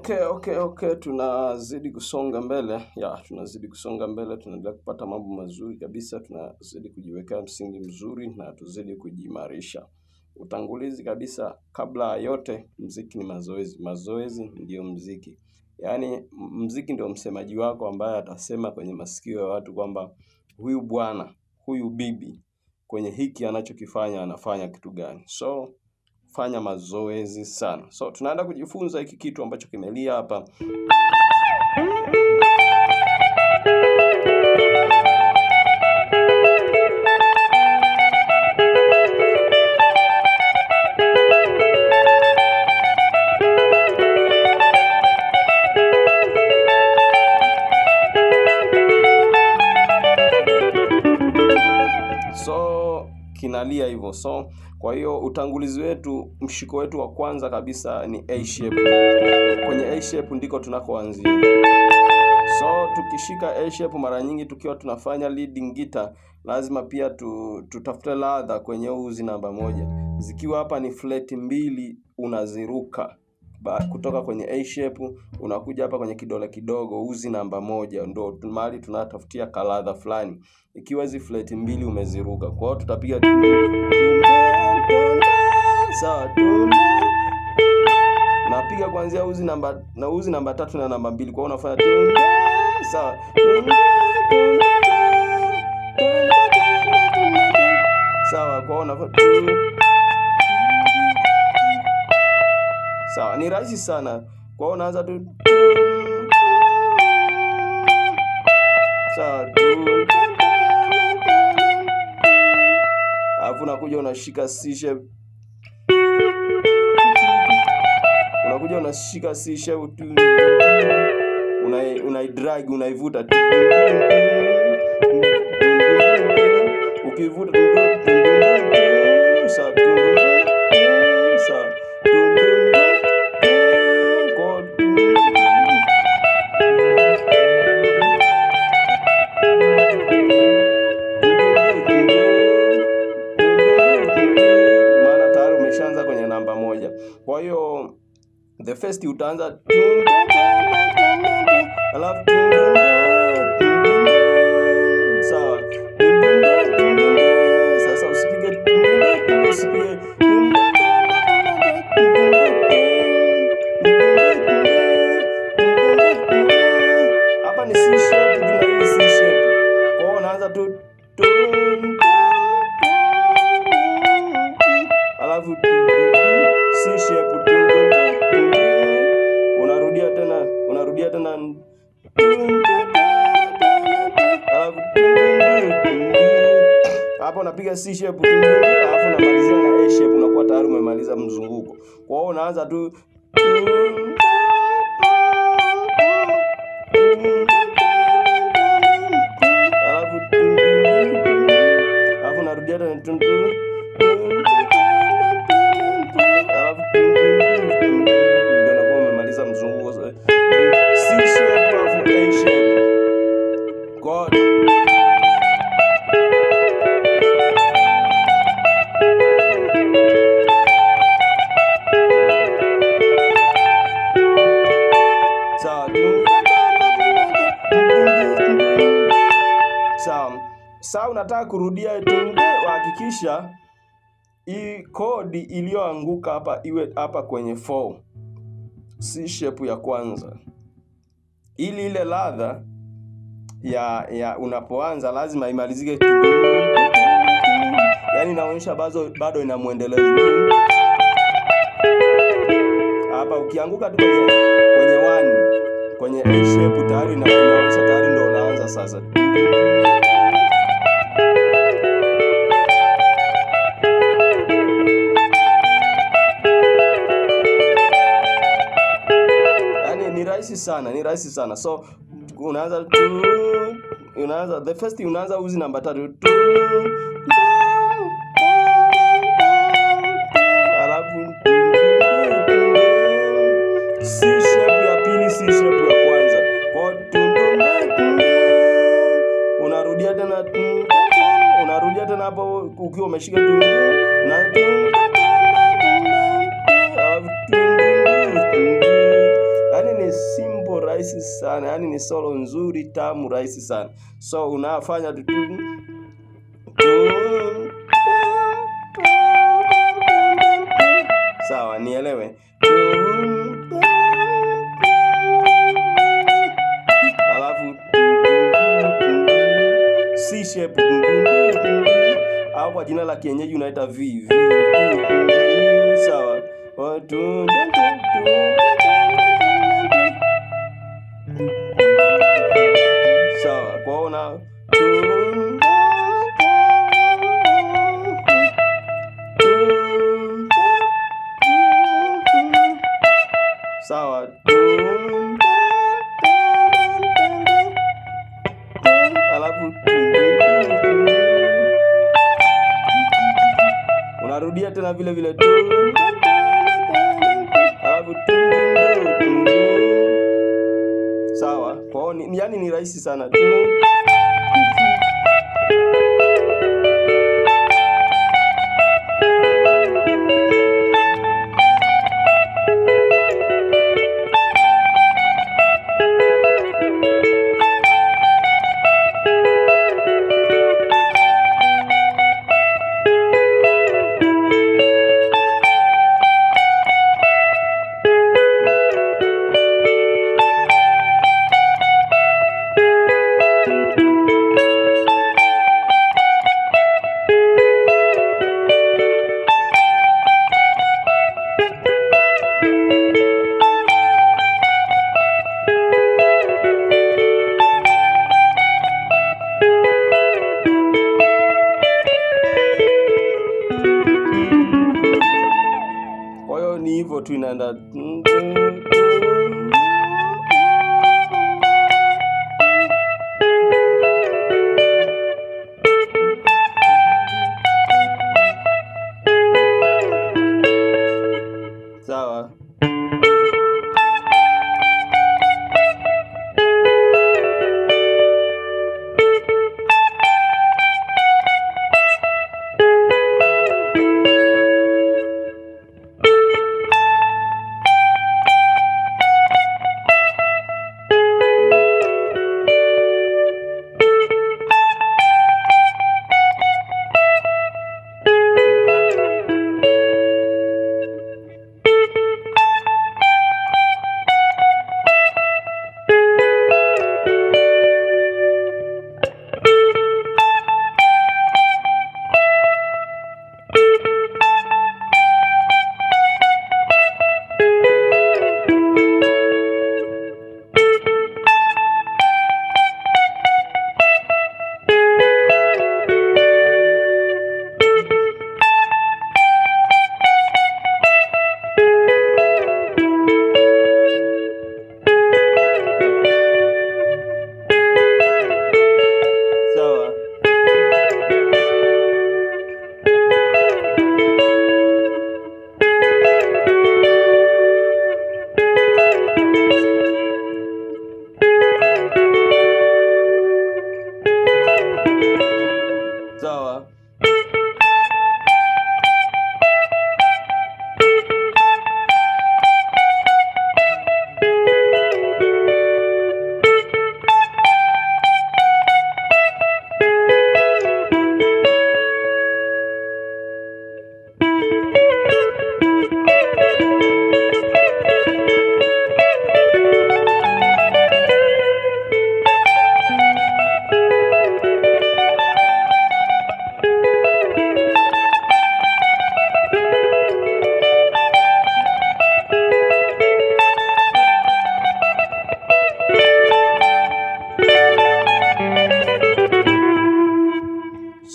Okay. Tunazidi kusonga mbele. Tunazidi kusonga mbele, tunaendelea kupata mambo mazuri kabisa, tunazidi kujiwekea msingi mzuri na tuzidi kujimarisha. Utangulizi kabisa, kabla ya yote, mziki ni mazoezi. Mazoezi ndio mziki. Yaani mziki ndio msemaji wako ambaye atasema kwenye masikio ya watu kwamba huyu bwana, huyu bibi kwenye hiki anachokifanya anafanya kitu gani. So fanya mazoezi sana. So tunaenda kujifunza hiki kitu ambacho kimelia hapa. So kinalia hivyo. So kwa hiyo utangulizi wetu, mshiko wetu wa kwanza kabisa ni A shape. Kwenye A shape ndiko tunakoanzia. So tukishika A shape mara nyingi tukiwa tunafanya leading guitar, lazima pia tutafute ladha kwenye uzi namba 1. Zikiwa hapa ni flat 2 unaziruka. Kutoka kwenye A shape unakuja hapa kwenye kidole kidogo, uzi namba 1 ndio mahali tunatafutia kaladha fulani. Ikiwa hizi flat 2 umeziruka, kwa hiyo tutapiga sawa. Napiga kuanzia uzi namba 3 na namba 2. Kwa hiyo unafanya sawa. Sawa, kwa hiyo unafanya sawa. Ni rahisi sana. Kwa hiyo unaanza tu sawa. Alafu unakuja unashika C shape. Unakuja unashika C shape, unaidrag, unaivuta. Ukivuta sawa. Sawa. Maana tayari umeshaanza kwenye namba 1. Kwa hiyo the first utaanza alafu sawa. Sasa usipige hapa ni C shape, tuna C shape. Kwa hiyo unaanza tu alafu C shape, unarudia tena alafu hapo unapiga C shape, alafu unamalizia na A shape, unakuwa tayari umemaliza mzunguko. Kwa hiyo unaanza tu alafu unarudia tena ndio unakuwa umemaliza mzunguko. C shape alafu A shape. God. Sawa, unataka kurudia hakikisha hii kodi iliyoanguka hapa iwe hapa kwenye 4. C shape ya kwanza. Ili ile ladha ya unapoanza lazima imalizike. Yaani inaonyesha bado ina muendelezo. Hapa ukianguka tu kwenye 1 kwenye A shape tayari inaonyesha tayari ndio unaanza sasa. Ni rahisi sana. So unaanza the first unaanza uzi namba 3 alafu C shape ya pili, C shape ya kwanza. Kwa unarudia tena hapo ukiwa umeshika rahisi sana, yani ni solo nzuri tamu, rahisi sana. So unafanya tu sawa, nielewe. Alafu C shape au kwa jina la kienyeji unaita V. Sawa. Sawa, kwaona sawa, alafu unarudia tena vile vile alafu sawa. Kwa hiyo yani ni rahisi sana. Ni hivyo tu inaenda. Sawa.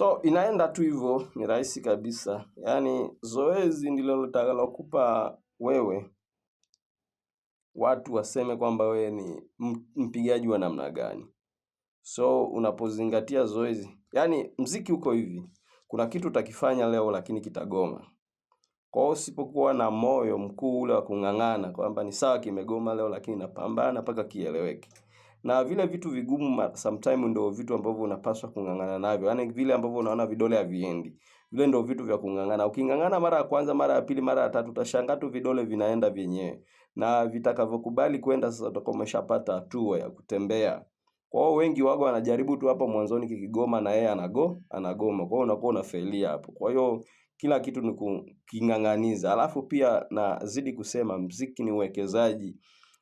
So inaenda tu hivyo, ni rahisi kabisa. Yaani zoezi ndilo litakalokupa wewe watu waseme kwamba wewe ni mpigaji wa namna gani. So unapozingatia zoezi, yaani mziki uko hivi, kuna kitu utakifanya leo lakini kitagoma. Kwa hiyo usipokuwa na moyo mkuu ule wa kung'ang'ana kwamba ni sawa kimegoma leo lakini napambana mpaka kieleweke. Na vile vitu vigumu sometime ndio vitu ambavyo unapaswa kung'ang'ana navyo. Yaani vile ambavyo unaona vidole haviendi, vile ndio vitu vya kung'ang'ana. Uking'ang'ana mara ya kwanza, mara ya pili, mara ya tatu, utashangaa tu vidole vinaenda vyenyewe. na vitakavyokubali kwenda sasa utakuwa umeshapata hatua ya kutembea. Kwa hiyo wengi wago wanajaribu tu hapo mwanzoni kikigoma na yeye anagoma. Kwa hiyo unakuwa unafelia hapo. Kwa hiyo kila kitu ni kung'ang'aniza. Alafu pia nazidi kusema muziki ni uwekezaji.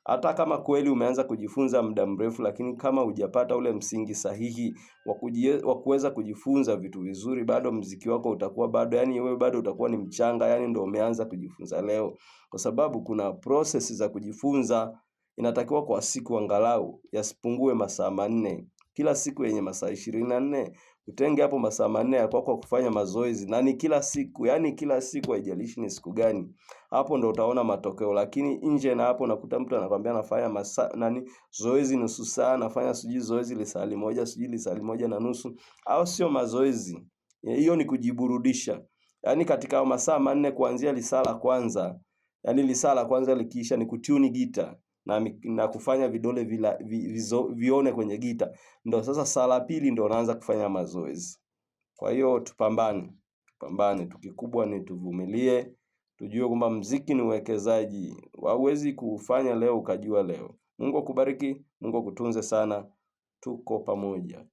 Hata kama kweli umeanza kujifunza muda mrefu, lakini kama hujapata ule msingi sahihi wa kuweza kujifunza vitu vizuri, bado muziki wako utakuwa bado, yani wewe bado utakuwa ni mchanga, yani ndio umeanza kujifunza leo. Kwa sababu kuna process za kujifunza. Inatakiwa kwa siku angalau yasipungue masaa 4. Kila siku yenye masaa 24, utenge hapo masaa 4 ya kwako kufanya mazoezi, na ni kila siku, yani kila siku, haijalishi ni siku gani. Hapo ndo utaona matokeo. Lakini nje na hapo nakuta mtu anakuambia anafanya zoezi nusu saa, anafanya sijui zoezi lisali moja, sijui lisali moja na nusu. Au sio mazoezi. Hiyo ni kujiburudisha. Yani katika masaa 4 kuanzia lisala kwanza, yani lisala kwanza likiisha ni kutuni gita na kufanya vidole vione kwenye gita. Ndo sasa sala pili ndo unaanza kufanya mazoezi. Kwa hiyo tupambane. Tukikubwa ni tuvumilie. Tujue kwamba muziki ni uwekezaji. Hauwezi kufanya leo ukajua leo. Mungu akubariki, Mungu akutunze sana. Tuko pamoja.